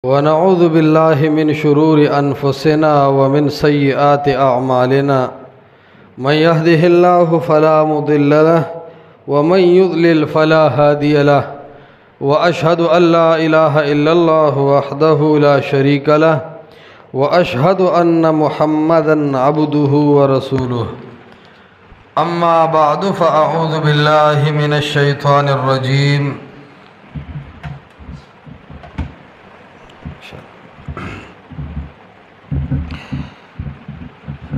ونعوذ بالله من شرور أنفسنا ومن سيئات أعمالنا من يهده الله فلا مضل له ومن يضلل فلا هادي له وأشهد أن لا إله إلا الله وحده لا شريك له وأشهد أن محمدا عبده ورسوله أما بعد فأعوذ بالله من الشيطان الرجيم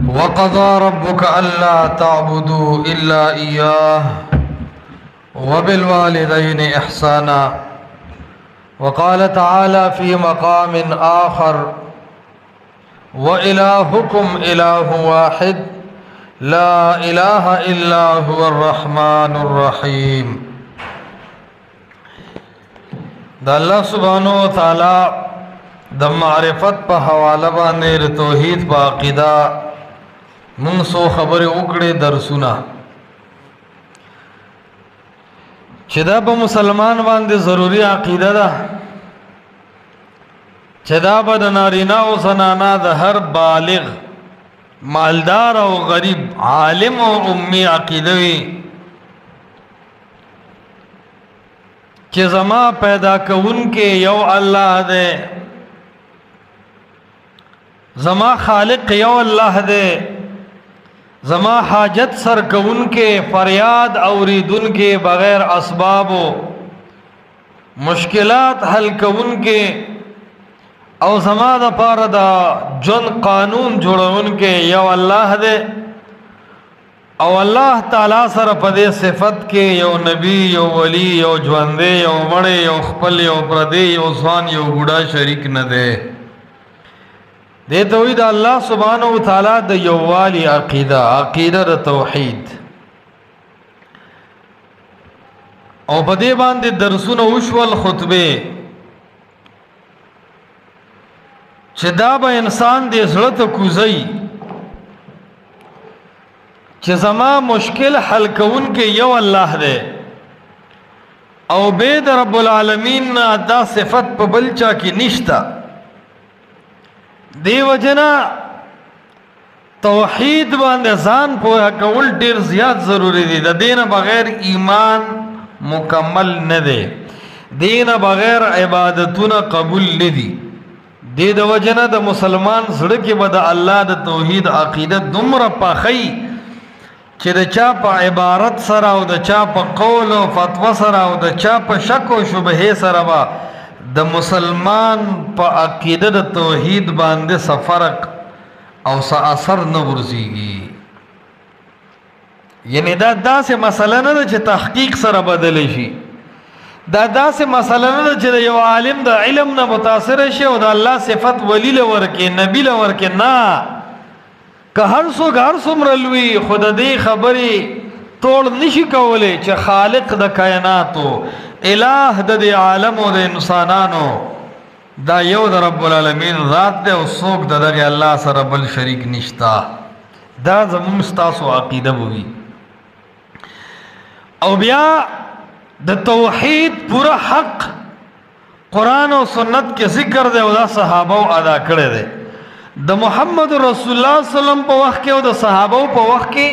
وقضى ربك ألا تعبدوا إلا إياه وبالوالدين إحسانا وقال تعالى في مقام آخر وإلهكم إله واحد لا إله إلا هو الرحمن الرحيم. دا اللہ سبحانہ وتعالی دا معرفت پا حوالہ باندے توحید پا عقیدہ من سو خبر اکڑے درسونا چدا با مسلمان باندے ضروری عقیدہ دا چدا با دا نارینا و زنانا دا ہر بالغ مالدار و غریب عالم و امی عقیدوی چی زما پیدا کون کے یو اللہ دے زما خالق یو اللہ دے زما حاجت سر کون کے فریاد اوریدن کے بغیر اسباب و مشکلات حل کون کے او زما دا پار دا جن قانون جوڑون کے یو اللہ دے او اللہ تعالیٰ سر پدے صفت کے یو نبی یو ولی یو جواندے یو مڑے یو خپل یو پردے یو زوان یو گوڑا شریک نہ دے دے توحید اللہ سبحانہ وتعالی دا یوالی عقیدہ عقیدہ دا توحید او پدے باندے درسون وشول خطبے چه دا با انسان دے زړه ته کوزئی چه زما مشکل حل کون کے یو اللہ دے او بید رب العالمین نا دا صفت پا بلچا کی نشتا دی وجنا توحید باندے ځان پوہا کول ډیر زیاد ضروری دی دا دین بغیر ایمان مکمل نہ دے دین بغیر عبادتون قبول ندی دی دا وجنا دا مسلمان زڑکی با دا اللہ دا توحید عقیدت دمرا پاخی چی دا چا پا عبارت سرا و دا چا پا قول و فتوہ سرا و دا چا پا شک و شبہ سرا با دا مسلمان پا عقیدت توحید باندے سا فرق او سا اثر نورزی گی یعنی دا سے مسئلہ نا چی تحقیق سرا بدلے شی دا سے مسئلہ نا چی دا یو عالم دا علم نا متاثر شی و دا اللہ صفت ولی لورکے نبی لورکے نا کہ ہر سو مرلوی خود دی خبری توڑ نشی کولے چی خالق دا کائناتو الہ دا دی عالم و دا انسانانو دا یو دا رب العالمین ذات دے و سوک دا دا اللہ سا رب الشریک نشتا دا زمون ستاسو عقیدہ ہوئی او بیا دا توحید پورا حق قرآن و سنت کے ذکر دے و دا صحابہ ادا کرے دے دا محمد رسول اللہ صلی اللہ علیہ وسلم پا وقت کے و دا صحابہ پا وقت کے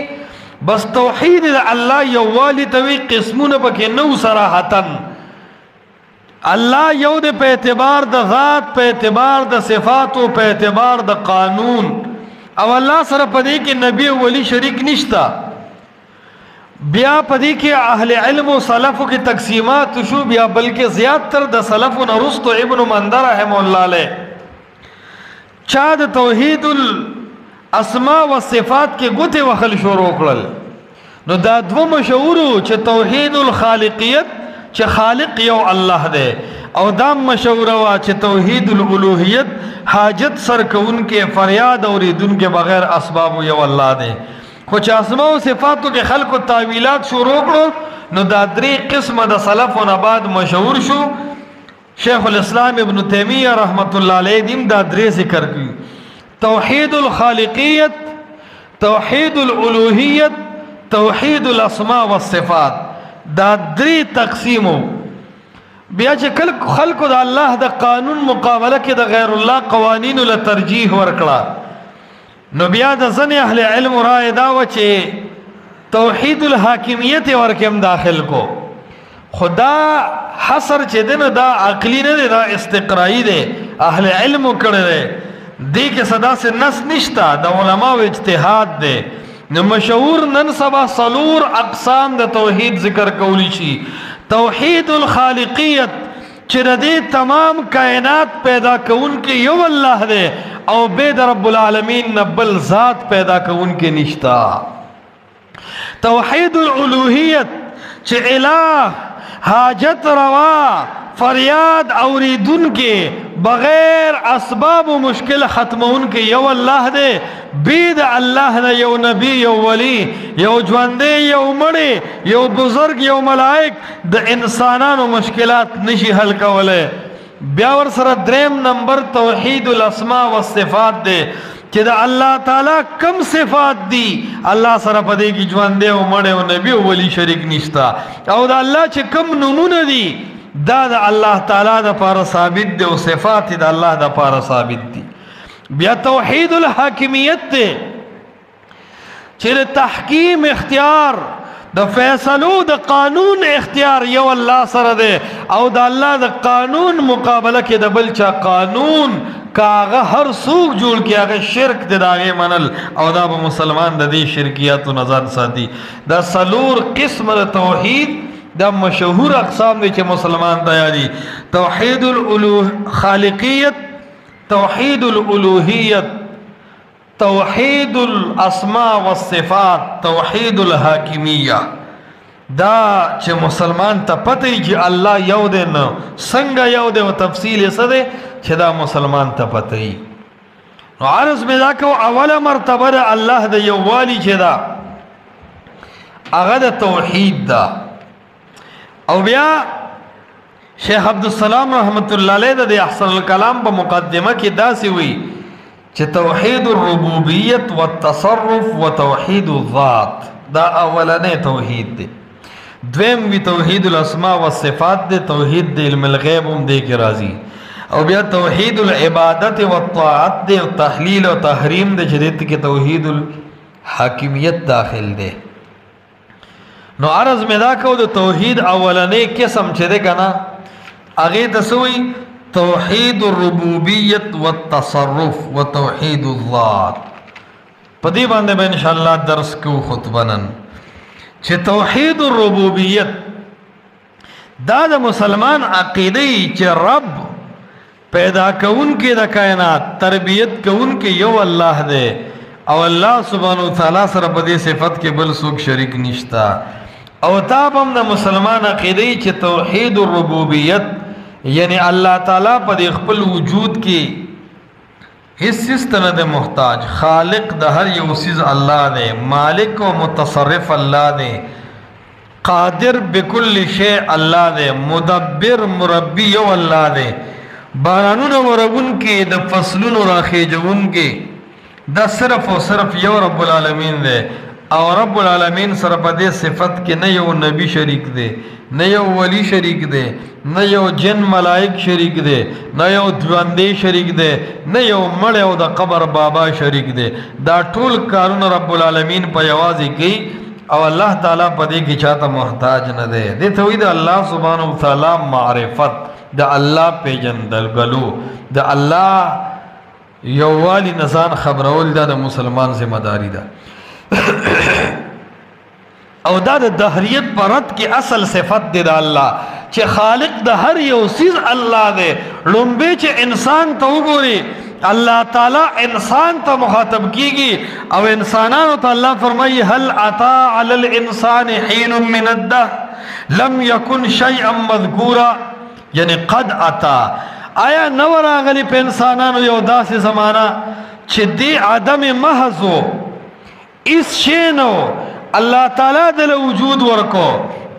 بس توحید دا اللہ یوالی توی قسمون پا کے نو صراحتاً اللہ یو دے پہ اعتبار دا ذات پہ اعتبار دا صفات و پہ اعتبار دا قانون او اللہ سر پدے کے نبی ولی شریک نشتا بیا پدی کے اہل علم و صلف کی تقسیمات شو بیا بلکہ زیاد تر دا صلف و نرست و ابن مندر رحمہ اللہ لے چاہد توحید الاسماء و صفات کے گتے وخل شروع کرل نو دا دو مشہورو چھ توحید الخالقیت چھ خالق یو اللہ دے او دام مشہورو چھ توحید الالوحیت حاجت سر کون کے فریاد اوریدن کے بغیر اسباب یو اللہ دے کچھ اسماء و صفاتو کے خلق و تعویلات شروع کرو نو دا دری قسم دا صلف و نباد مشہور شو شیخ الاسلام ابن تیمیہ رحمت اللہ علیہ دیم دا دری ذکر کی توحید الخالقیت توحید الالوحیت توحید الاسماء والصفات دا دری تقسیمو بیا چې کل خلکو د الله د قانون مقابله کې د غیر الله قوانینو له ترجیح ورکړه نو بیا د ځنې اهل علم رائے دا و چې توحید الحاکمیت ورکم داخل کو خدا حصر چې دی نو دا عقلی نه دی دا استقرایی دی اهل علم کړی دی دې کې صدا سے نس نشتا د علماو اجتهاد دی نو مشهور نن سبا صلور اقسام د توحید ذکر کولی شي توحید الخالقیت چې دې تمام کائنات پیدا کون کې یو الله دی او بيد رب العالمین نبل ذات پیدا کون کې نشتا توحید الالوهیت چې الہ حاجت روا فریاد اوریدن کے بغیر اسباب و مشکل ختمون کے یو اللہ دے بید اللہ نے یو نبی یو ولی یو جواندے یو مڑے یو بزرگ یو ملائک دا انسانان و مشکلات نشی حل کولے بیاور سر دریم نمبر توحید الاسماء والصفات دے کہ دا اللہ تعالیٰ کم صفات دی اللہ سر پدے کی جواندے و مڑے و نبی و ولی شریک نشتا او دا اللہ چھ کم نمون دی دا اللہ تعالیٰ دا پارا ثابت دے و صفات دا اللہ دا پارا ثابت دی بیا توحید الحاکمیت دے چھ تحکیم اختیار دا فیصلو دا قانون اختیار یو اللہ سر دے او دا اللہ دا قانون مقابلہ کے دا بلچا قانون کاغا ہر سوک جوڑ کیا آگا شرک دے داغے منل او دا با مسلمان دا دی شرکیات و نظر ساتی دا سلور قسم دا توحید دا مشہور اقسام دے چے مسلمان تیاری توحید خالقیت توحید الالوہیت توحید الاسماء والصفات توحید الحاکمیہ دا چه مسلمان تا پتی چه اللہ یو دے نو سنگا یو دے و تفصیل سدے چه دا مسلمان تا پتی نو عرض میں دا کہ اول مرتبہ دا اللہ دا یو والی چه دا اغا دا توحید دا او بیا شیخ عبدالسلام رحمت اللہ علیہ دا دے احسن الکلام پا مقدمہ کی دا سی ہوئی چه توحید الربوبیت والتصرف وتوحید الذات دا اولنے توحید دے دویم بھی توحید الاسماء والصفات دے توحید دے علم الغیب ہم دے کے راضی او بیا توحید العبادت والطاعت دے تحلیل و تحریم دے جدید کے توحید الحاکمیت داخل دے نو عرض میں دا کہو دو توحید اولنے قسم چھ دے کنا اگے تسوئی توحید الربوبیت والتصرف وتوحید الذات پدی باندے میں انشاءاللہ درس کو خطبنن چھے توحید الربوبیت دا دا مسلمان عقیدی چھے رب پیدا کون کے دا کائنات تربیت کون کے یو اللہ دے او اللہ سبحانہ وتعالی سر پدی صفت کے بل سوک شریک نشتا او تابم دا مسلمان عقیدی چھے توحید الربوبیت یعنی اللہ تعالیٰ پا دے خپل وجود کی حصص تنہ دے محتاج خالق دا ہر یو چیز اللہ دے مالک و متصرف اللہ دے قادر بکل شے اللہ دے مدبر مربی یو اللہ دے بارانون ورگن کے دا فصلون راخیجون کے دا صرف و صرف یو رب العالمین دے او رب العالمین سر پا دے صفت کے نہ یو نبی شریک دے نہ یو ولی شریک دے نہ یو جن ملائک شریک دے نہ یو دواندے شریک دے نہ یو مڑے او دا قبر بابا شریک دے دا ٹول کارون رب العالمین پا یوازی کی او اللہ تعالیٰ پا دے کی چاہتا محتاج نہ دے دے توید اللہ سبحانہ وتعالی معرفت دا اللہ پہ جندل گلو دا اللہ یو والی نزان خبرول دا مسلمان سے مداری دا او دا دہریت پرت کی اصل صفت دے دا اللہ چھے خالق دا ہر یو چیز اللہ دے لنبے چھے انسان تو گوری اللہ تعالیٰ انسان تا مخاطب کی گی او انسانانو تا اللہ فرمائی حل عطا علی الانسان حین من الدہر لم یکن شیئا مذکورا یعنی قد عطا آیا نور آگلی پہ انسانانو یو دا سی زمانہ چھے دی عدم محضو اس شینو اللہ تعالیٰ دل وجود ورکو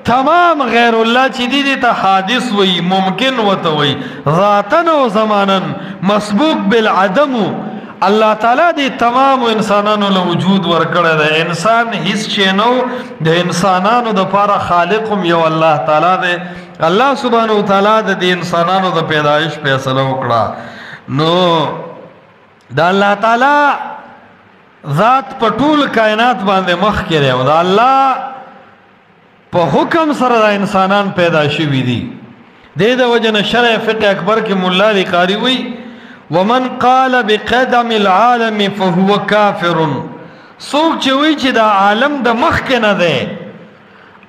تمام غیر اللہ چی دی تا حادث وی ممکن وتا وی ذاتن و زمانن مسبوق بالعدم اللہ تعالیٰ دی تمام انسانانو لوجود ورکڑے دے انسان حس چینو دے انسانانو دا پارا خالقم یو اللہ تعالیٰ دے الله سبحانه وتعالی د انسانانو د پیدایش فیصله وکړه نو د الله تعالی ذات په ټول کائنات باندې مخ کړي او د الله په حکم سره د انسانان پیدا شوي دي د وجنه شرع فقه اکبر کې مولا علی قاری وی ومن قال بقدم العالم فهو کافر څوک چې وی چې دا عالم د مخ کې نه دی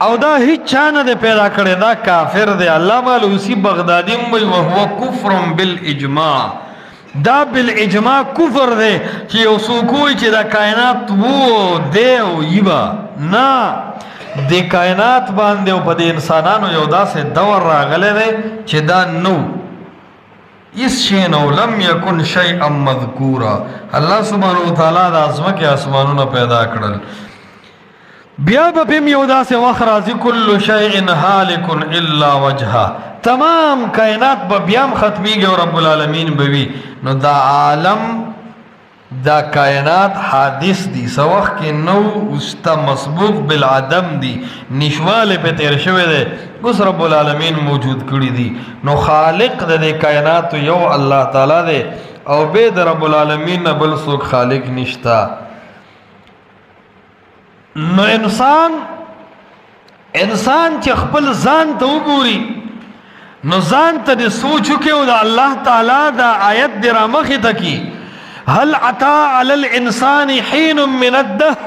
او دا هیڅ چا نه دی پیدا کړی دا کافر دی علامه الوسی بغدادي وی وهو کفر بالاجماع دا بالاجماع کفر دی چې یو څوک وی چې دا کائنات وو دی او یبا نه د کائنات باندې او په د انسانانو یو داسې دور راغلی دی چې دا نو اس شی نو لم یکن شیئا مذکورا الله سبحانه وتعالی د ازمکه اسمانونه پیدا کړل بیا به یو داسې وخت راځي کل شیء هالک الا وجهه تمام کائنات به بیا ختمیږي او رب العالمین به وي نو دا عالم دا کائنات حادث دی سو وخت کې نو استا مسبوق بالعدم دی نشواله په تیر شوی دی اوس رب العالمین موجود کړی دی نو خالق د کائنات یو الله تعالی دی او به د رب العالمین بل څوک خالق نشتا نو انسان چې خپل ځان ته وګوري نو ځان ته د سوچو کې او د الله تعالی دا آیت د رامخې ته کی هل عطا على الانسان حين من الدهر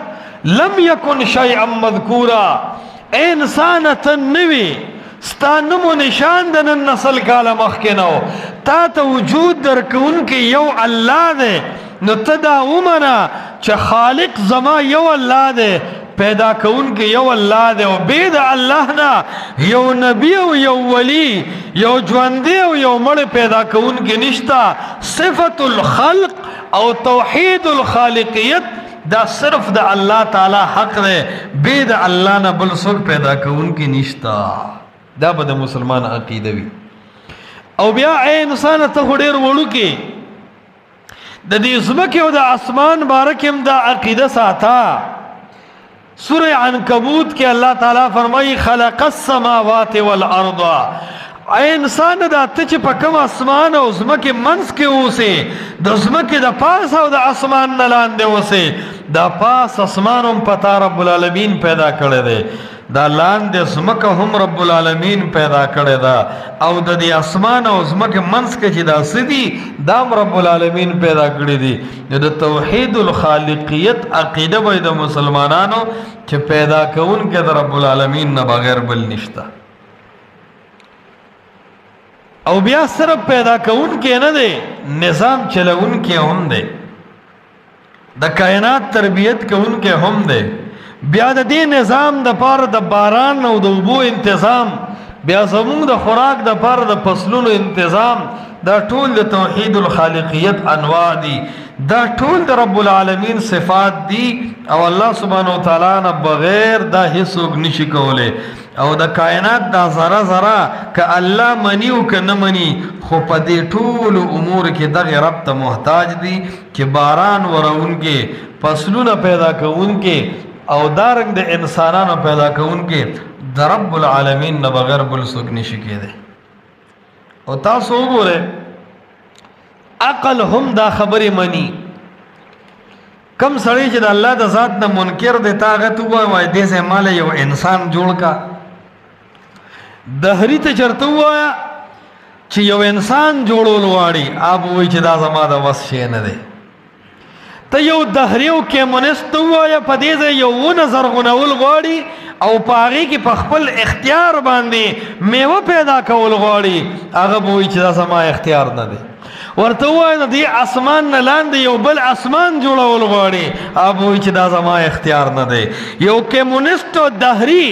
لم يكن شيئا مذكورا انسان تنوي ستانمو نشان د نن نسل کاله مخکې نو تا ته وجود درکون کې یو الله دی نو ته دا ومنه چې خالق زما یو الله دی پیدا کون کې یو الله دی او به د الله نه یو نبی او یو ولی یو ژوندی او یو مړ پیدا کون کې نشتا صفت الخلق او توحید الخالقیت دا صرف د الله تعالی حق دی به د الله نه بل څوک پیدا کون کې نشتا دا به د مسلمان عقیده وي او بیا انسان ته ډېر وړو کې د دې ځمکې او د اسمان باره کې دا عقیده ساته سورہ عنکبوت کې الله تعالی فرمایي خلق السماوات والارض انسان دا ته چې په کوم اسمان او ځمکې منځ کې اوسې د ځمکې د پاس او د اسمان نه لاندې اوسې دا پاس اسمان هم پتا رب العالمین پیدا کړی دی دا لاندې ځمکه هم رب العالمین پیدا کړی ده او د دې اسمان او ځمکې منځ کې چې دا څه دي دا هم رب العالمین پیدا کړی دي د توحید الخالقیت عقیده به د مسلمانانو چې پیدا کوونکی د رب العالمین نه بغیر بل نشته او بیا صرف پیدا کوونکی نه دی نظام چلوونکی هم دی د کائنات تربیت کوونکی هم دی بیا د دې نظام د پاره د باران او د اوبو انتظام بیا زموږ د خوراک د پاره د فصلونو انتظام دا ټول د توحید الخالقیت انواع دي دا ټول د رب العالمین صفات دي او الله سبحانه وتعالی نه بغیر دا هیڅوک نشي کولی او د کائنات دا ذره ذره که الله مني او که نه مني خو په دې ټول امور کې دغه رب ته محتاج دي چې باران ورونکي فصلونه پیدا کوونکي او دارنګ د انسانانو پیدا کوونکي د رب العالمین نه بغیر بل څوک نشي کېدی او تاسو وګورئ عقل هم دا خبرې مني کم سړی چې د الله د ذات نه منکر دی تا هغه ته ووایه دې ځای ماله یو انسان جوړ کا دهري ته چېرته ووایه چې یو انسان جوړول غواړي آپ وایي چې دا زما د وس شی نه دی ته یو دهري او کمونیست ووایه په دې ځای یو ونه زرغونول غواړي او په هغې کې په خپل اختیار باندې میوه پیدا کول غواړي هغه به وایي چې دا زما اختیار نه دی ورته ووایه د دې اسمان نه لاندې یو بل اسمان جوړول غواړي هغه به وایي چې دا زما اختیار نه دی یو کمونیست او دهري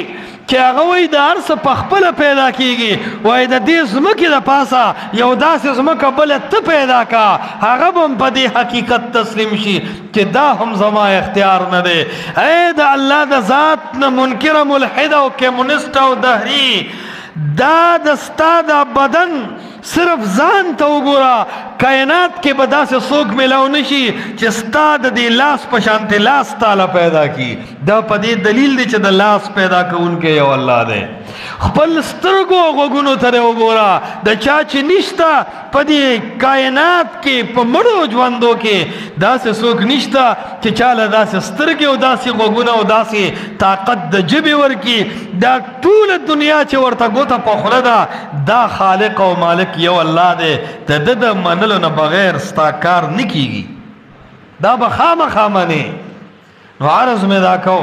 چې هغه وایي د هر څه په خپله پیدا کېږي وایي د دې ځمکې د پاسه یو داسې ځمکه بله ته پیدا کا هغه به هم په دې حقیقت تسلیم شي چې دا هم زما اختیار نه دی ای د الله د ذات نه منکره ملحد او کمونیست او دهري دا د ستا د بدن صرف ځان ته وګوره کائنات کې به داسې څوک میلاو نشي چې ستا د دې لاس په شانتې لاس تاله پیدا کی. دا په دې دلیل دی چې د لاس پیدا کوونکی یو الله دی. خپل سترګو او غوږونو ته وګوره د چا چې نشته په دې کائنات کې په مړو ژوندو کې داسې څوک نشته چې چاله داسې سترګې او داسې غوږونه او داسې طاقت د ژبې ورکي. دا ټوله دنیا چې ورته ګوته په خوله ده دا خالق او مالک یو الله دی. د ده د منلو نه بغیر ستا کار نه کیږي. دا به خامخا منې. نو عرض مې دا کو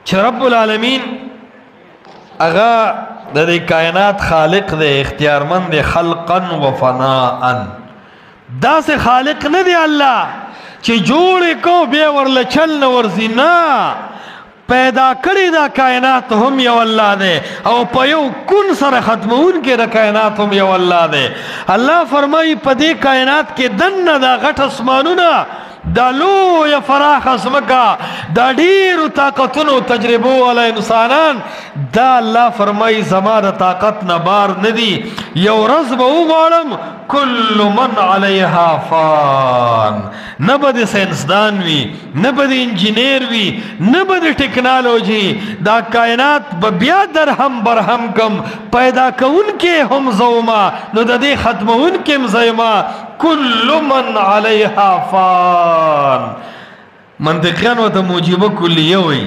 چې رب العالمین هغه د دې کائنات خالق دی، اختیارمند دی، خلقا و فناء. داسې خالق نه دی الله چې جوړې کو بیا ورله چل نه ورځي. نه، پیدا کړی دا کائنات هم یو الله دی او په یو کن سره ختمونکی د کائنات هم یو الله دی. الله فرمایي په دې کائنات کې دننه دا غټ اسمانونه، دا لویه فراخه ځمکه، دا ډېرو طاقتونو تجربو والا انسانان، دا الله فرمایي زما د طاقت نه بار نه دي. یو ورځ به وغواړم کل من علیها فان، نه به د ساینسدان وي، نه به د انجینیر وي، نه به د ټکنالوژي. دا کائنات به بیا درهم برهم کم، پیدا کوونکی هم زوما نو د دې ختمونکی هم زیما. کل من علیها فان. منطقیان ورته موجبه کلیه وي،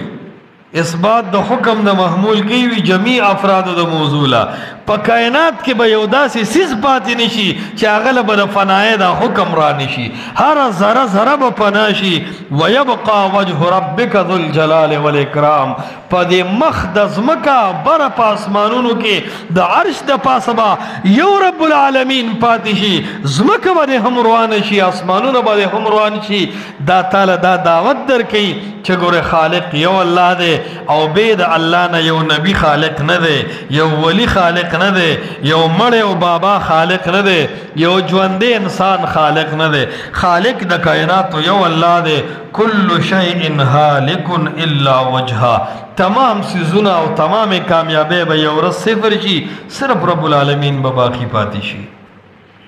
اثبات د حکم د محمول کی وی جمیع افراد د موضوعه. په کائنات کې به یو داسې سیز پاتې نشي چې هغه به د فنای د حکم را نشي. هر ذره ذره به فنا شي. ويبقى وجه ربک ذو الجلال والاکرام. په دې مخ د ځمکه بره په اسمانونو کې د عرش د پاسه به یو رب العالمین پاتې شي. ځمکه به هم روانه شي، اسمانونه به هم روان شي. دا تعالی دا دعوت درکوي چې ګوره خالق یو الله دی او بید الله نه یو نبی خالق نه دی، یو ولی خالق نه دی، یو مړ او بابا خالق نه دی، یو ژوندی انسان خالق نه دی. خالق د کائنات یو الله دی. کل شیء هالک الا وجهه. تمام سیزونه او تمام کامیابی به یو ورځ صفر شي، صرف رب العالمین به باقی پاتې شي.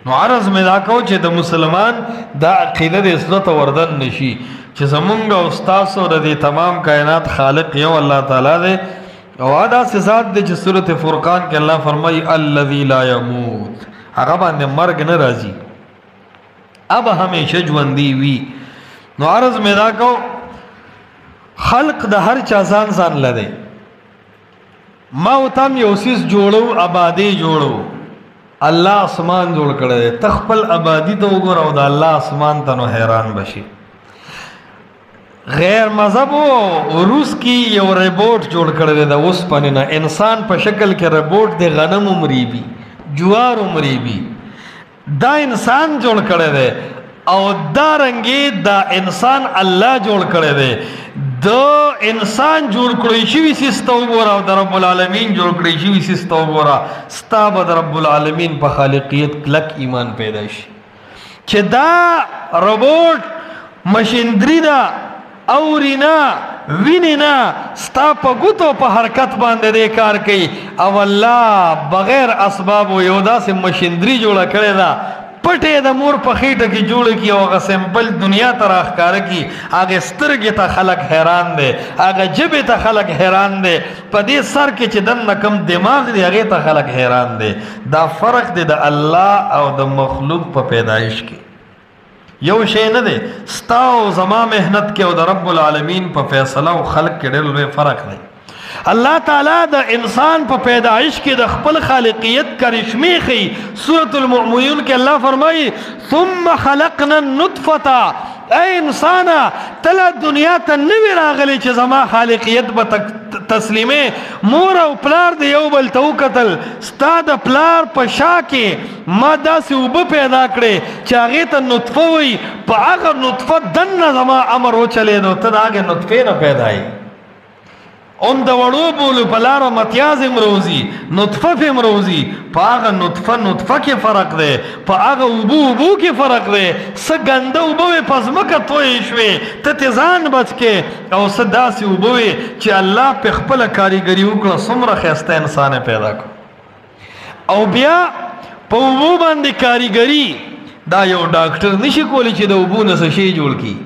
نو عرض مې دا کو چې د مسلمان دا عقیده د عزت وردن نشي چې زمونږ او ستاسو د دې تمام کائنات خالق یو الله تعالی دی. او دا ذات دی چې سورۃ فرقان کې الله فرمایي الذی لا یموت، هغه باندې مرګ نه راځي، اب همیشه ژوندی وي. نو عرض مې دا کو خلق د هر چا ځان ځان لري. ما وتم یو سیس جوړو، آبادی جوړو، الله اسمان جوړ کړی دی. تخپل آبادی ته وګوره او د الله اسمان ته نو حیران بشي. غیر مذهب و روس کی یو روبوٹ جوړ کړی دی د اوسپنې نه، انسان په شکل کې روبوٹ دی، غنم مریبي، جوار مریبي. دا انسان جوړ کړی دی او دا رنګي دا انسان الله جوړ کړی دی. د انسان جوړ کړی شوی سیسته وګوره او د رب العالمین جوړ کړی شوی سیسته وګوره، ستا به د رب العالمین په خالقیت کلک ایمان پیدا شي چې دا روبوٹ مشینری ده، اورینا وینینا، ستا په ګوتو په حرکت باندې دې کار کوي. او الله بغیر اسباب یو داسې مشینری جوړه کړې ده، پټې د مور په خېټه کې جوړه کی او هغه سمپل دنیا ته راښکاره کی. هغه سترګې ته خلک حیران دی، هغه ژبې ته خلک حیران دی، په دې سر کې چې دننه کم دماغ دی هغې ته خلک حیران دی. دا فرق دی د الله او د مخلوق په پیدایش کې. یو شی نه دی. ستا او زما محنت کې او د رب العالمین په فیصله او خلق کې ډېر لوی فرق دی. الله تعالی د انسان په پیدایش کې د خپل خالقیت کرشمې ښیي. سورة المؤمنون کې الله فرمایي ثم خلقنا النطفة. ای انسانا تله دنیا ته نوی راغلی چې زما خالقیت به تسلیمې. مور او پلار د یو بل ته وکتل، ستا د پلار په شا کې ما داسې اوبه پیدا کړې چې هغې ته نطفه وایي. په هغه نطفه دننه زما امر وچلېدو، ته د هغې نطفې نه پیدا یې. اون د وړو بولو په لاره متیاز هم روزي، نطفه هم روزي. په هغه نطفه کې فرق دی، په هغه اوبو کې فرق دی. څه ګنده اوبه وې په ځمکه تویې شوې، ته ترې ځان بچ کې، او څه داسې اوبه وې چې الله پې خپله کاریګري وکړه، څومره ښایسته انسان یې پیدا کړو. او بیا په اوبو باندې کاریګري دا یو ډاکټر نشي کولی چې د اوبو نه څه شی جوړ کړي.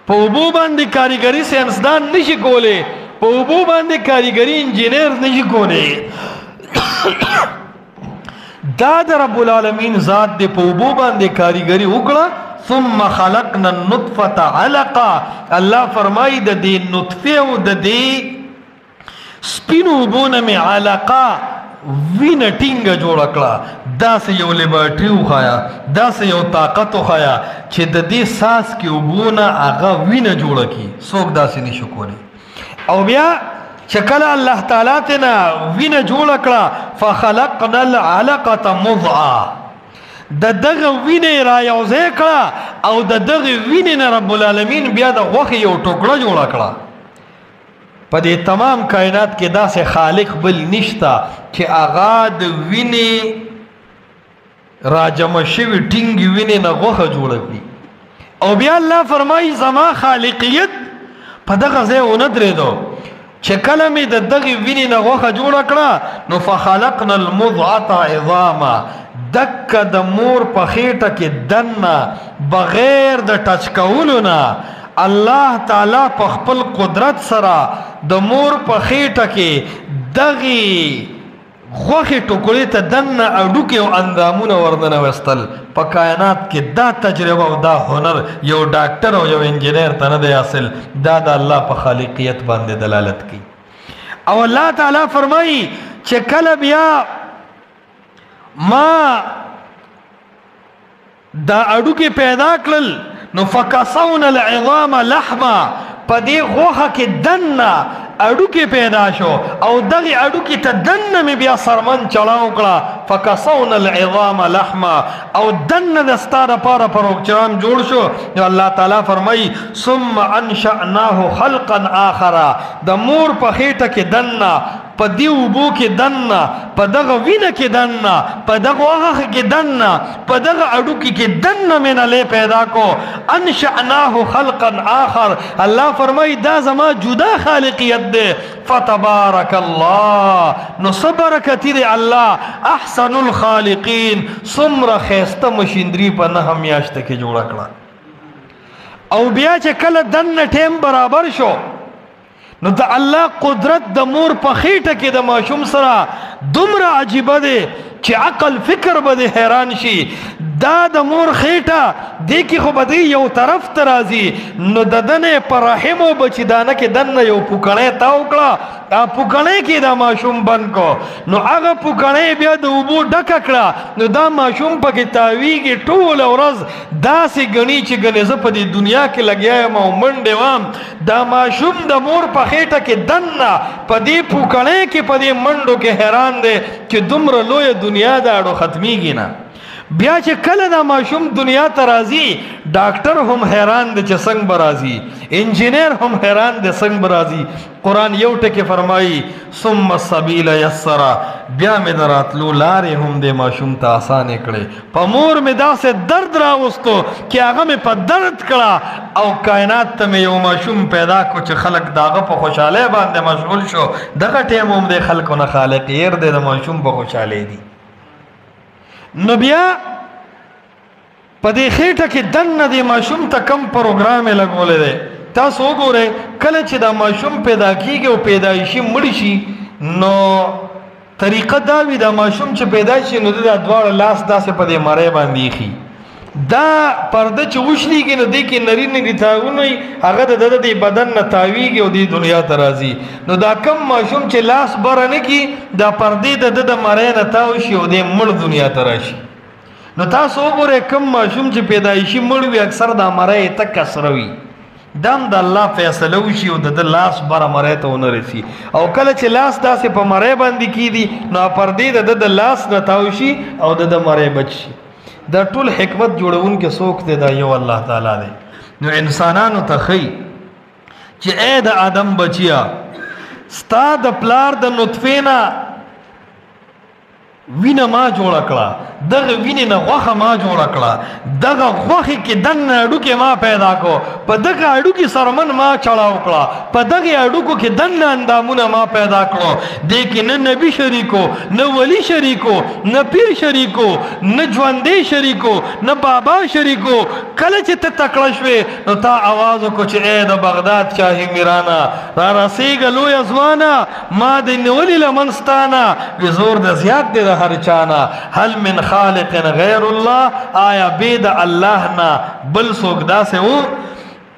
په اوبو باندې کاریګري ساینسدان نشي کولی. په اوبو باندې کاریګري انجینیر نشي کولی. دا د رب العالمین ذات دی. په اوبو باندې کاریګري وکړه. ثم خلقنا النطفة علقا. الله فرمایي د دې نطفه او د دې سپینو اوبو نه مې علقه وینه ټینګه جوړه کړه. داسې یو لیبارټري وښایه، داسې یو طاقت وښایه چې د دې ساس کې اوبو نه هغه وینه جوړه کړي. څوک داسې نشو کولی. او بیا چې کله الله تعالی تېنه وینه جوړه کړه فخلقنا العلقة مضغة، د دغه وینې را یوځای کړه او د دغه وینې نه رب العالمین بیا د غوښې یو ټوکړه جوړه کړه. په دې تمام کائنات کې داسې خالق بل نشته چې هغه د وینې راجمع شوي ټینګې وینې نه غوښه جوړه کړي. او بیا الله فرمایي زما خالقیت په دغه ځای ونه درېدو چې کله مې د دغې وینې نه غوښه جوړه کړه نو فخلقنا المضغة عظاما، دکه د مور په خېټه کې دننه بغیر د ټچ کولو نه الله تعالی په خپل قدرت سره د مور په خېټه کې دغې غوښې ټوکړې ته دننه اډوکې او اندامونه ورننه وستل. په کائنات کې دا تجربه او دا هنر یو ډاکټر او یو انجینیر ته نه دی حاصل. دا د الله په خالقیت باندې دلالت کوي. او الله تعالی فرمایي چې کله بیا ما دا اډوکې پیدا کړل نو فکسونا العظام لحما، په دې غوښه کې دننه اډوکې پیدا شو او دغې اډوکې ته دننه مې بیا سرمن چړاو کړه. فکسونا العظام لحما، او دننه د ستا دپاره پروګرام جوړ شو. نو الله تعالی فرمایي ثم انشأناه خلقا آخر، د مور په خېټه کې دننه په دې اوبو کې دننه په دغه وینه کې دننه په دغه غوښه کې دننه په دغه اډوکې کې دننه مې نلې پیدا کو. انشأناه خلقا آخر، الله فرمایي دا زما جدا خالقیت دی. فتبارک الله، نو څه برکتي دی الله احسن الخالقین، څومره ښایسته مشینري په 9 میاشته کې جوړه کړه. او بیا چې کله دننه ټیم برابر شو نو د الله قدرت د مور په خېټه کې د ماشوم سره دومره عجیبه دی چې عقل فکر به دې حیران شي. دا د مور خېټه دې کې خو به دې یو طرف ته راځي نو د دنې په رحمو بچي دانه کې دننه یو پوکڼی تاو کړه، پوکڼۍ کې دا ماشوم بند کو نو هغه پوکڼۍ بیا د اوبو ډکه کړه نو دا ماشوم پکې تاویږي ټوله ورځ. داسې ګڼي چې ګنې زه په دې دنیا کې لګیا یم او منډې وم. دا ماشوم د مور په خېټه کې دننه په دې پوکڼۍ کې په دې منډو کې حیران دی چې دومره لویه دنیا دا اړو ختمیږي نه. بیا چې کله دا ماشوم دنیا ته راځي ډاکټر هم حیران دی چې څنګه به راځي، انجینیر هم حیران دی څنګه به راځي. قرآن یو ټکي فرمایي ثم السبیل یسره، بیا مې د راتلو لارې هم دې ماشوم ته اسانې کړې. په مور مې داسې درد راوستو چې هغه مې په درد کړه او کائنات ته مې یو ماشوم پیدا کو چې خلک د هغه په خوشحالۍ باندې مشغول شو. دغه ټیم هم دې خلکو نه خالق ير دی د ماشوم په خوشحالۍ دي. نو بیا په دې خېټه کې دننه دې ماشوم ته کم پروګرام یې لګولی دی. تاسو وګورئ کله چې دا ماشوم پیدا کېږي او پیدایشي مړ شي نو طریقه دا وي دا ماشوم چې پیدا شي نو د دواړه لاس داسې په دې مرۍ باندې ایښي. دا پرده چې وشلیږي نو دې کې نري نري تاوونه وي هغه د ده د بدن نه تاویږي او دې دنیا ته راځي. نو دا کم ماشوم چې لاس بره نه کړي دا پردې د ده د مرۍ نه تاو شي او دې مړ دنیا ته راشي. نو تاسو وګورئ کم ماشوم چې پیدایشي مړ وي اکثر دا مرۍ یې تکه سره وي. دم د الله فیصله وشي او د ده لاس بره مرۍ ته ونه رسي او کله چې لاس داسې په مرۍ باندې کېږي نو پردې د ده د لاس نه تاو شي او د ده مرۍ بچ شي. دا ټول حکمت جوړونکی څوک دی؟ دا یو الله تعالی دی. نو انسانانو ته ښیي چې ای د آدم بچیا ستا د پلار د نطفې نه وینه ما جوړه کړه، دغه وینې نه غوښه ما جوړه کړه، دغه غوښې کې دننه هډوکې ما پیدا کو، په دغه هډوکي سرمن ما چړاو کړه، په دغه هډوکو کې دننه اندامونه ما پیدا کړو. دې کې نه نبي شریکو، نه ولی شریکو، نه پیر شریکو، نه ژوندی شریکو، نه بابا شریکو. کله چې ته تکړه شوې نو تا आवाज وکړو چې ای د بغداد شاهي میرانا را رسېږه لویه ځوانه، ما دې نیولي له منستانه، زور د زیات دی د هر چانا. هل من خالق غیر الله، آیا بید الله نه بل څوک داسې و؟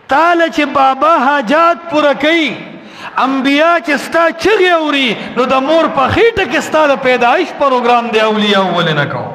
تاله چې بابا حاجات پوره کوي، انبیا چې ستا چغې اوري، نو د مور په خېټه کې ستا د پیدایش پروګرام دی اولیاء ولې نه کوو؟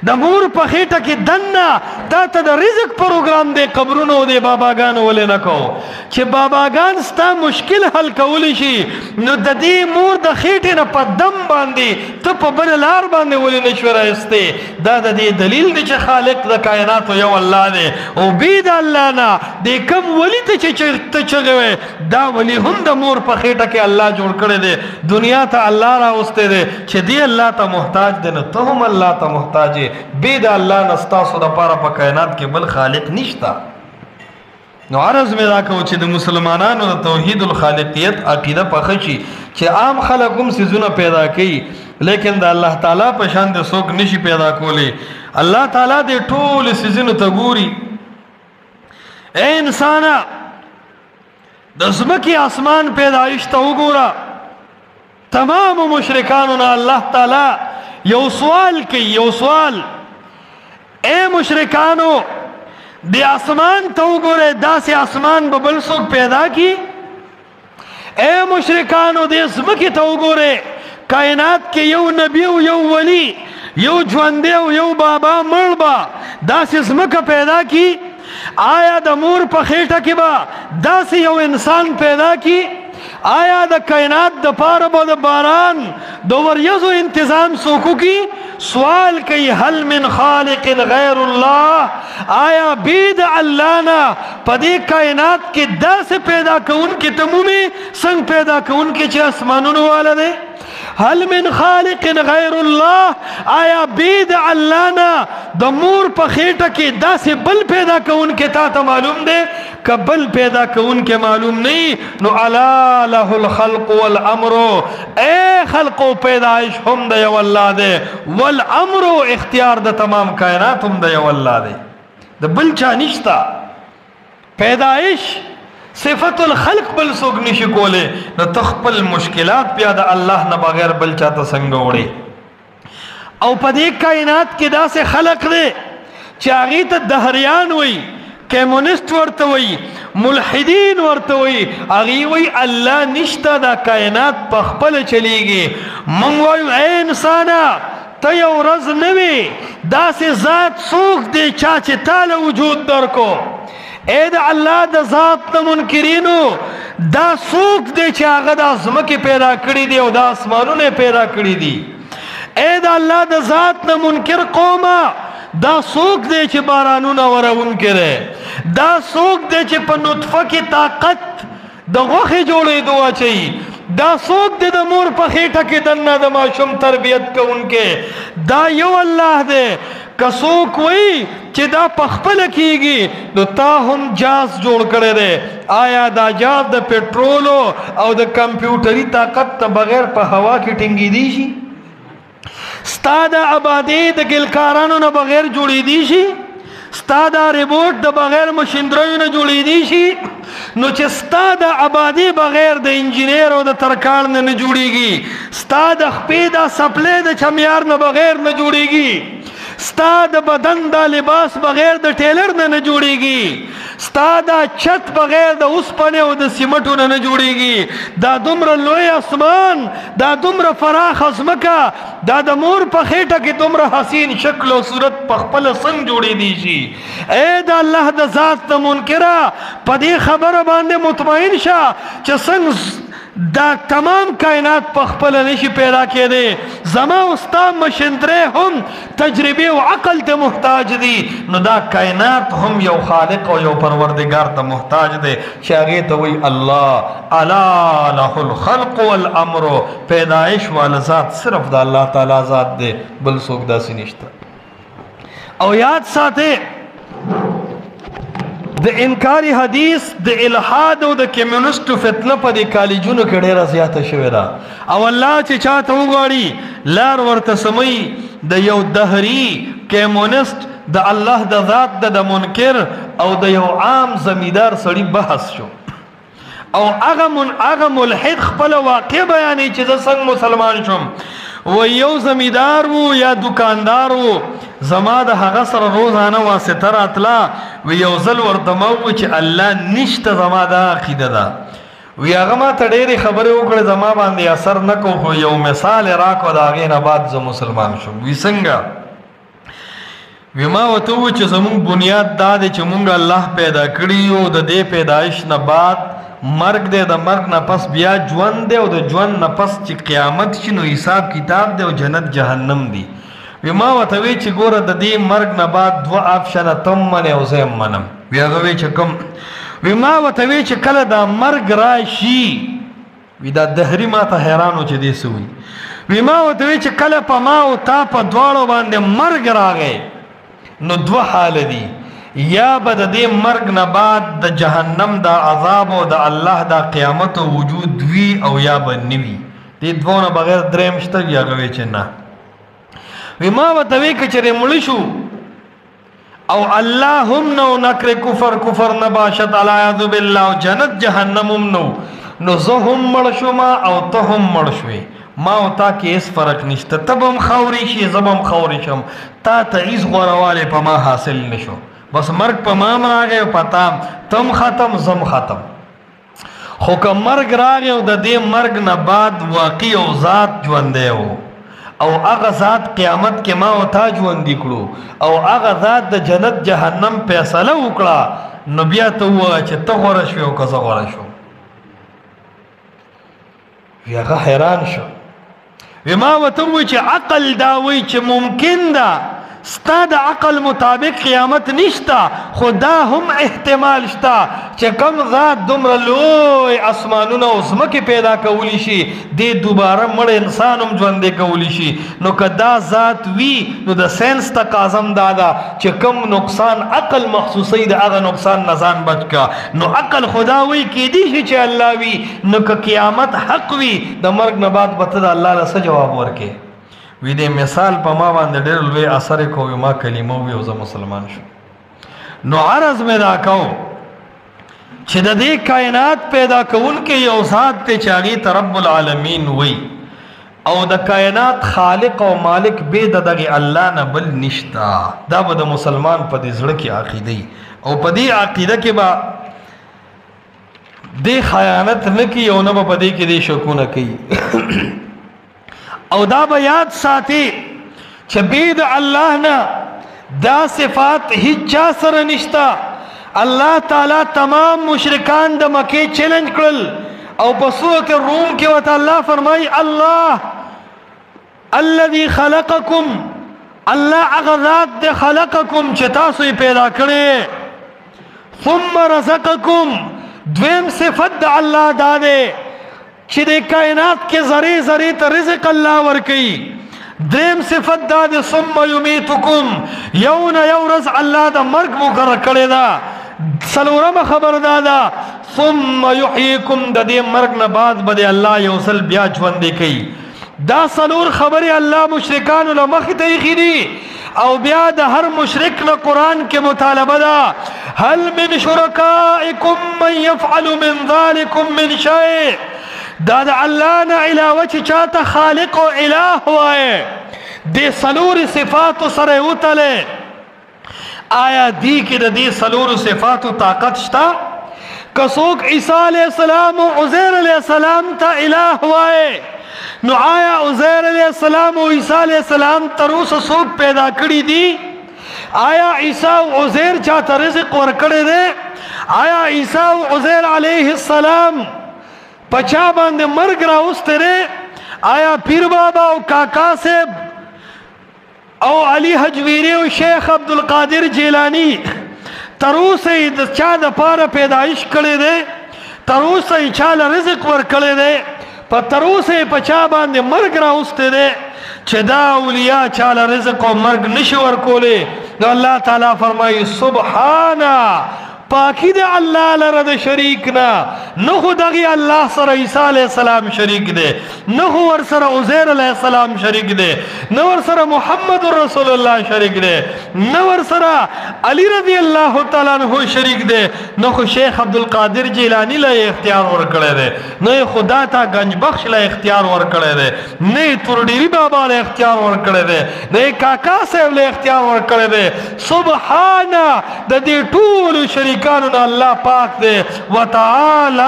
د مور په خېټه کې دننه تا ته د رزق پروګرام دی قبرونو دی باباګانو ولې نه کوو؟ چې باباګان ستا مشکل حل کولی شي، نو د دې مور د خېټې نه په دم باندې ته په بله لار باندې ولې نه شوې رایستی؟ دا د دې دلیل دی چې خالق د کائناتو یو الله دی، او بید الله نه دې کم ولی ته چې ته چغې وې، دا ولی هم د مور په خېټه کې الله جوړ کړی دی، دنیا ته الله راوستی دی چې دې الله ته محتاج دی، نو ته هم الله ته محتاج یې. بید الله نه ستاسو دپاره په کائنات کې بل خالق نشته. نو عرض مې دا کوو چې د مسلمانانو د توحید الخالقیت عقیده پخه شي چې عام خلک هم څیزونه پیدا کوي، لیکن د الله تعالی په شان د څوک نشي پیدا کولی. الله تعالی دې ټول څیزونو ته ګوري. اے انسانه، د ځمکې اسمان پیدایش ته وګوره. تمام مشرکانو نه الله تعالی یو سوال کوي، یو سوال، اے مشرکانو دی آسمان ته وګورئ، داسې آسمان به بل څوک پیدا کی؟ اے مشرکانو دی ځمکې ته وګورئ، کائنات کې یو نبی او یو ولی، یو ژوندی او یو بابا مړ به داسې ځمکه پیدا کی؟ آیا د مور په خېټه کې به داسې یو انسان پیدا کی؟ آیا د کائنات د پاره به د باران د وریځو انتظام څوک کی؟ سوال کوي هل من خالق غیر الله، آیا بید الله نه په دې کائنات کې داسې پیدا کوونکی ته مومي څنګه پیدا کوونکی چې اسمانونو والا دی؟ هل من خالق غیر الله، آیا بید الله نه د مور په خېټه کې داسې بل پیدا کوونکی تا ته معلوم دی؟ که بل پیدا کوونکی معلوم نه، نو الا له الخلق والامر، اے خلق و پیدائش هم د یو الله دی، والامر اختیار د تمام کائنات هم د یو الله دی، د بل چا نشتا. پیدائش صفت الخلق بل څوک نشي کولی، نو ته خپل مشکلات بیا د الله نه بغیر بل چاته څنګه وړې؟ او په دې کائنات کې داسې خلق دی چې هغې ته دهریان وایي، کمونیست ورته وایي، ملحدین ورته وایي، هغې وایي الله نشته، دا کائنات په خپله چلیږي. موږ وایو ای انسانه، ته یو ورځ نه وې، داسې ذات څوک دی چا چې تا له وجود درکو؟ اے د الله د ذات نه منکرینو، دا څوک دی چې هغه د ځمکې پیدا کړي دي او د اسمانونه پیدا کړي دي؟ اے د الله د ذات نه منکر قومه، دا څوک دی چې بارانونه ورونکی دی؟ دا څوک دی چې په نطفه کې طاقت د غوښې جوړېدو اچوي؟ دا څوک دی د مور په خېټه کې دننه د ماشوم تربیت کوونکی؟ دا یو الله دی. که څوک وایي چې دا په خپله کېږي، نو تا هم جاز جوړ کړی دی. آیا دا جاز د پټرولو او د کمپیوټري طاقت ته بغیر په هوا کې ټینګېدی شي؟ ستا د آبادۍ د ګلکارانو نه بغیر جوړېدی شي؟ ستا دا ریموټ د بغیر مشندریو نه جوړېدی شي؟ نو چې ستا د آبادۍ بغیر د انجینیر او د ترکاڼ نه جوړېږي، ستا د خپې دا سپلی د چمیار نه بغیر نه جوړېږي، ستا د بدن دا لباس بغیر د ټیلر نه جوړېږي، ستا دا چت بغیر د اوسپنې او د سیمټو نه جوړېږي. دا دومره لوی اسمان، دا دومره فراخه ځمکه، دا د مور په خېټه کې دومره حسین شکل او صورت په خپله څنګه جوړېدی شي؟ اے د الله د ذات نه منکره، په دې خبره باندې مطمئن شه چې څنګه دا تمام کائنات په خپل نشي پیدا کېده زما استا مشندره هم تجربه او عقل ته محتاج دي نو دا کائنات هم یو خالق او یو پروردگار ته محتاج دي چې هغه ته وی الله الا له الخلق والامر پیدائش والا ذات صرف د الله تعالی ذات دی بل څوک داسې نشته او یاد ساته د انکاری حدیث د الحاد او د کمیونستو فتنه په دې کالجونو کې ډیره زیاته شوې ده او الله چې چاته وغواړي لار ورته سمي د یو دهري کمیونست د الله د ذات د منکر او د یو عام زمیدار سړي بحث شو او هغه ملحد خپل واقع بیانې چې زه څنګه مسلمان شوم و یو زمیدار وو یا دکاندار وو زما د هغه سره روزانه واسطه راتله و یو ځل ورته ما وویل چې الله نشته زما دا عقیده ده وی هغه ما ته ډېرې خبرې وکړې زما باندې اثر نه کو خو یو مثال یې راکړو د هغې نه بعد زه مسلمان شوم وی څنګه وی ما ورته وویل چې زمونږ بنیاد دا دی چې مونږ الله پیدا کړي یو د دې پیدایش نه بعد مرګ دی د مرګ نه پس بیا ژوند دی او د ژوند نه پس چې قیامت شي نو حساب کتاب دی او جنت جهنم دی وی ما ورته وی چې ګوره د دې مرګ نه بعد دوه آپشنه تم منې او زه هم منم وی هغه وی چې کوم وی ما ورته وی چې کله دا مرګ راشي وی دا دهري ما ته حیران و چې دې څه وي وی ما ورته وی چې کله په ما او تا په دواړو باندې مرګ راغی نو دوه حاله دي یا به د دې مرګ نه بعد د جهنم دا عذاب او د الله دا قیامت وجود وي او یا به نه وي دې دوه نه بغیر درېیم شته وي هغه وی چې نه وی ما ورته وی که چېرې مړه شو او الله هم نو نکر کفر نه باشد العیاذ بالله او جنت جهنم هم نو زه هم مړ شوم او ته هم مړ شوې ما او تا کې هیڅ فرق نشته ته به هم خاورې شي زه به هم خاورې شم تا ته هیڅ غوروالی په ما حاصل نه شو بس مرګ په ما هم راغی په تا تم ختم زم ختم خو که مرګ راغی او د دې مرګ نه بعد واقع او ذات ژوندی و او هغه ذات قیامت کې ما او تا ژوندي کړو او هغه ذات د جنت جهنم فیصله وکړه نو بیا ته ووایه چې ته غوره شوې او که زه غوره شوم وی هغه حیران شو وی ما ورته ووایي چې عقل دا وایي چې ممکن ده ستا د عقل مطابق قیامت نشتا خو دا هم احتمال شتا چې کوم ذات دومره لوی اسمانونه او ځمکې پیدا کولی شي دې دوباره مړ انسان هم ژوندی کولی شي نو که دا ذات وي نو د ساینس تقاضا هم دا ده چې کوم نقصان عقل محسوسوي د هغه نقصان نه ځان بچ کا نو عقل خدا وی کیدی شي چې الله وي نو که قیامت حق وي د مرګ نه بعد به ته د الله له څه جواب ورکې وی دې مثال په ما باندې ډېر لوی اثر یې کوي ما کلمه ووی او زه مسلمان شوم نو عرض مې دا کو چې د دې کائنات پیدا کوونکی یو ذات دی چې هغې ته رب العالمین وی او د کائنات خالق او مالک بې د دغې الله نه بل نشته دا به د مسلمان په دې زړه کې عقیده او په دې عقیده کې به دې خیانت نه کوي او نه به په دې کې دې شکونه کوي او دا به یاد ساتي چې بید الله نه دا صفات هیچ چا سره نشته الله تعالی تمام مشرکان د مکې چیلنج کړل او په سورة الروم کې ورته الله فرمایي الله الذي خلقکم الله هغه ذات دی خلقکم چې تاسو یې پیدا کړی ثم رزقکم دویم صفت د الله دا دی چې د کائنات کې ذرې ذرې ته رزق الله ورکوي دریم صفت دا د ثم یمیتکم یو نه یو ورځ الله د مرګ مقرر کړې ده څلورمه خبر دا ده ثم یحییکم د دې مرګ نه بعد به د الله یو ځل بیا ژوندی کوي دا څلور خبرې الله مشرکانو له مخې ته ایښي دي او بیا د هر مشرک نه قرآن کې مطالبه ده هل من شرکائکم من یفعل من ذلکم من شیء دا د الله نه علاوه چې چاته خالق او اله وایي دې څلورو صفاتو سره یې وتلې آیا دې کې د دې څلورو صفاتو طاقت شته که څوک عیسی علیه السلام او عزیر علیه السلام ته اله وایي نو آیا عزیر علیه السلام او عیسی علیه السلام تر اوسه څوک پیدا کړي دي آیا عیسی او عزیر چاته رزق ورکړی دی آیا عیسی او عزیر علیه السلام پچا باندې مرګ راوستی دی. آیا پیر بابا او کاکا صاحب او علی حجویری او شیخ عبدالقادر جیلانی تر اوسه یې د چا دپاره پیدایش کړی دی؟ تر اوسه یې چاله رزق ورکړی دی؟ په تر اوسه یې په چا باندې مرګ راوستی دی چې دا اولیا چاله رزق او مرګ نشي ورکولی؟ نو الله تعالی فرمایي سبحانه پاکی دے اللہ لره د شریک نا. نخو دغی اللہ سر عیسیٰ علیہ السلام شریک دے، نخو ور سر عزیر علیہ السلام شریک دے، نور سر محمد رسول اللہ شریک دے، نور سر علی رضی اللہ تعالیٰ عنہ شریک دے، نخو شیخ عبدالقادر جیلانی لئے اختیار ورکڑے دے، نئے خدا تا گنج بخش لئے اختیار ورکڑے دے، نئے تردیری بابا لئے اختیار ورکڑے دے، نئے کاکا صاحب لئے اختیار ورکڑے دے. سبحانہ دا دی طول شریک کانونا اللہ پاک دے وتعالی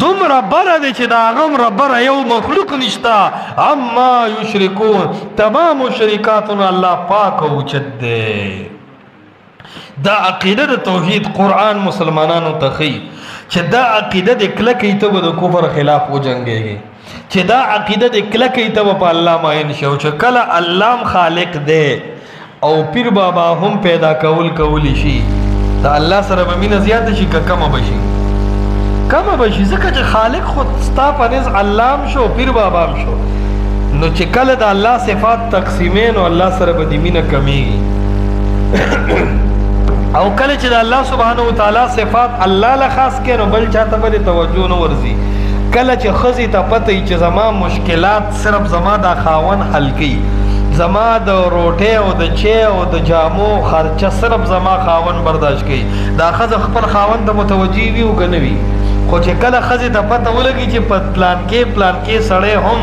دمر برا دے چی دا غمر برا یو مخلوق نشتا اما یشرکون تمام شریکاتونا اللہ پاک اوچد دے. دا عقیدہ دا توحید قرآن مسلمانانو تخی چی دا عقیدہ دا کلکی تب دا کفر خلاف ہو جنگے گی، چی دا عقیدہ دا کلکی تب پا اللہ مائن شو چی کلا اللہ خالق دے او پیر بابا ہم پیدا کولی شی دا اللہ سره به مینه زیاته شي که کمه بشي؟ کمه بشي ځکه چې خالق خود ستا په نظ علام شو پیر بابام شو. نو چې کله د الله صفات تقسیمې نو الله سره به د مینه کمیږي او کله چې د الله سبحانه وتعالی صفات الله له خاص کړي نو بل چاته به توجه نه ورځي. کله چې ښځې ته پته وي چې زما مشکلات صرف زما دا خاون حل کوي، زما د روټۍ او د چای او د جامو خرچه صرف زما خاون برداشت کوي، دا ښځه خپل خاون ته متوجه وي او که نه وي. خو چې کله ښځې ته پته ولګي چې په پلانکې سړی هم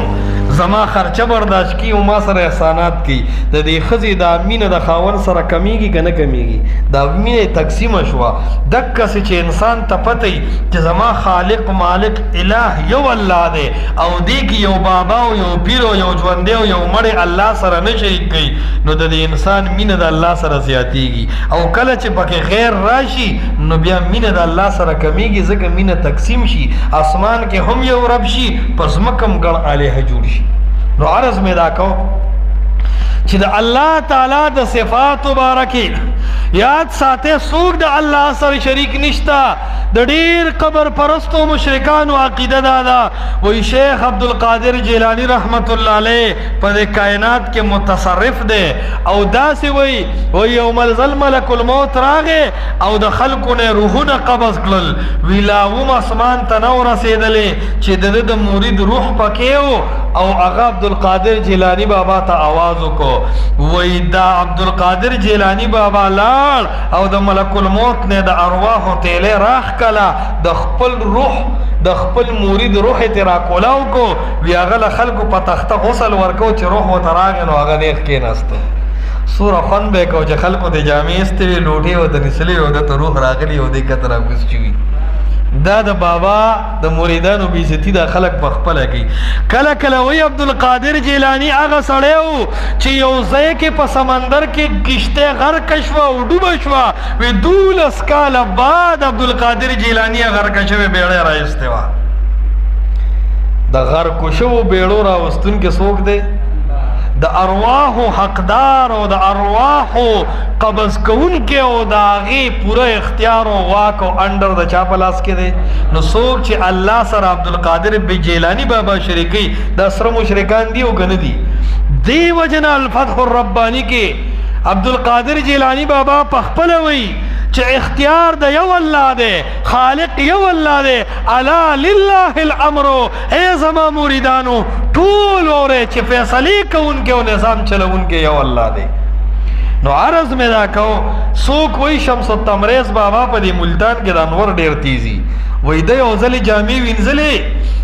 زما خرچه برداشت کی او ما سره احسانات کی، د دې ښځې دا مینه د خاون سره کمیږي که نه کمیږي؟ دا مینه تقسیمه شوه. دقسې چې انسان ته پته وي چې زما خالق مالک الہ یو الله دی او دې کې یو بابا او یو پیر او یو ژوندی او یو مړی الله سره نه شریک کوي، نو د دې انسان مینه د الله سره زیاتیږي. او کله چې پکې غیر راشي نو بیا مینه د الله سره کمیږي، ځکه مینه تقسیم شي. اسمان کې هم یو رب شي، په ځمکه هم ګڼ الهه جوړ شي. نو عرض میں دا کہو چې د الله تعالی د صفات مبارکی یاد ساته څوک د الله سره شریک نشتا. د ډیر قبر پرستو مشرکانو عقیده دادا وی شیخ عبدالقادر جیلانی رحمت اللہ علیہ پر کائنات کے متصرف دے او داسی وی یوم الزل ملک الموت راغے او د خلقو نے روحون قبض کلل وی لاوم اسمان تنور رسیدلے چی د مرید روح پکیو او اغا عبدالقادر جیلانی بابا تا آوازو کو وی دا عبدالقادر جیلانی بابا لار او د ملک الموت نے دا ارواح تیلے راخ کلا د خپل روح د خپل مرید روح تیرا کولاو کو وی اغا خلقو پا تخت غسل ورکو چی روح و تراغن و اغا نیخ کی نستو سورا خون بے کو چی خلقو دی جامعی استوی لوٹی و دا نسلی و دا روح راغلی و دی کتر اگوز چوی دا د بابا د مریدانو بیزتی دا خلق پخپل کی. کلا کلا وی عبدالقادر جیلانی آغا سڑیو چی یو زی کے پا سمندر کے گشتے غرق شوا و ڈوب شوا وی دول اسکال بعد عبدالقادر جیلانی غرق شوی بیڑے رائستے وا. دا غرق شو بیڑو راوستون کے سوک دے دا ارواح حقدار او دا ارواح قبض کون کے او دا آغی پورا اختیار و واک و اندر دا چاپلاس کے دے. نو سوک چی اللہ سر عبدالقادر بی جیلانی بابا شرکی دا سر مشرکان دی او گن دی وجنا الفتح الربانی کے عبدالقادر جیلانی بابا پخپلوی چی اختیار دا یو اللہ دے، خالق یو اللہ دے، الا للہ الامرو اے زما موریدانو طول اورے چی فیصلی کون کے و نظام چلو ان کے یو اللہ دے. نو عرض میں دا کہو سوک وی شمس التمریز بابا پا دی ملتان کے دا نور دیر تیزی وی دا یو زلی جامی وینزلی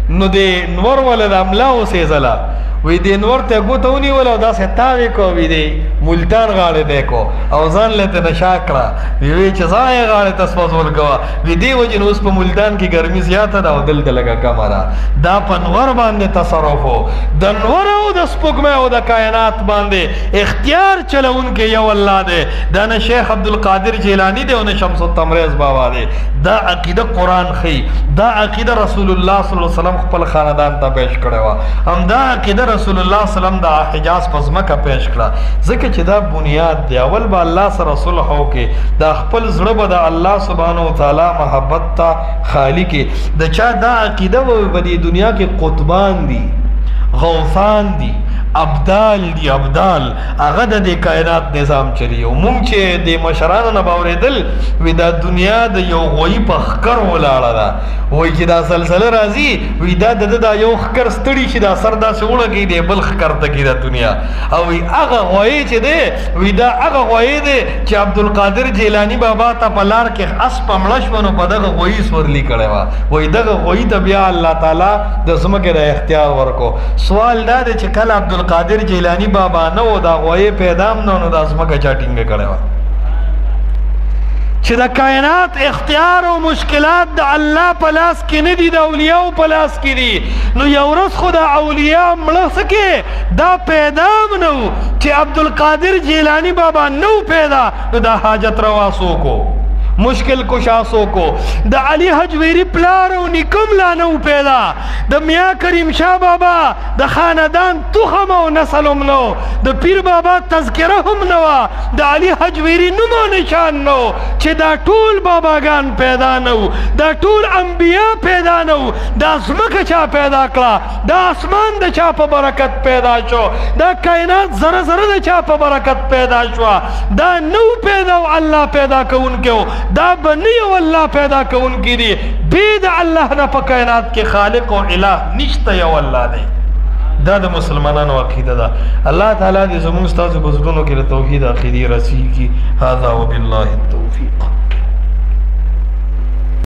نو دے نور والد املاو سے زلا وی د انور ته ګوته ونیوله او داسې تاوې کو وی دی ملتان غاړې دی کو او ځان له ته نشا کړه وی چې ځان یې غاړې ته سپزول کوه وی دې وجې نو اوس په ملتان کې ګرمي زیاته ده او دلته لږه کمه ده دا په انور باندې تصرف و د انور او د سپوږمۍ او د کائنات باندې اختیار چلونکی یو الله دی دا نه شیخ عبدالقادر جیلانی دی او نه شمس التبریز بابا دی دا عقیده قرآن ښیي دا عقیده رسول الله صلی الله علیه وسلم خپل خاندان ته پیش کړې وه همدا عقیده رسول الله صلی الله علیه وسلم د حجاز په ځمکه پیش کړه ځکه چې دا بنیاد دی اول به الله سره صلح وکړي دا خپل زړه به د الله سبحانه وتعالی محبت ته خالی کې د چا دا عقیده به د دنیا کې قطبان دي غوثان دي ابدال دی ابدال هغه د کائنات نظام چلی او مونږ چې د مشرانو نه باورېدل وی دا دنیا د یو غوی په خکر ولاړه ده وایي چې دا سلسله راځي وی دا د یو خکر ستړي شي دا سر داسې وړګي دی بل خکر ته کې د دنیا او وی هغه غوی چې دی وی دا هغه غوی دی چې عبدالقادر جیلانی بابا ته په لار کې اس په مړه شوه نو په دغه غوی سورلي کړی وه وایي دغه غوی ته بیا الله تعالی د ځمکې د اختیار ورکو سوال دا دی چې کله عبدالقادر جیلانی بابا نه و دا غوی پیدام نه نو دا ځمکه چا ټینګه کړې وه چې د کائنات اختیار او مشکلات د الله په لاس کې نه دي د اولیاءو په لاس کې دي نو یو ورځ خو د اولیاء مړه څه کې دا پیدام نه و چې عبدالقادر جیلانی بابا نه و پیدا نو دا حاجت روا څوک مشکل کشاسوں کو دا علی حجویری پلارو نکم لانو پیدا دا میاں کریم شاہ بابا دا خاندان تخم و نسلم نو دا پیر بابا تذکرہم نوا دا علی حجویری نمو نشان نو چھ دا ٹول بابا گان پیدا نو دا ٹول انبیاء پیدا نو دا زمک چا پیدا کلا دا اسمان دا چا پا برکت پیدا شو دا کائنات ذرہ ذرہ دا چا پا برکت پیدا شو دا نو پیدا و اللہ پیدا کون کیو دا بنیو اللہ پیدا کون کی دی بید اللہ نا پا کائنات کے خالق و الہ نشتا یو اللہ دے دا دا مسلمانان و عقیدہ دا اللہ تعالیٰ دی زمون استاذ بزرگونوں کے توحید عقیدی رسی کی هذا وباللہ التوفیق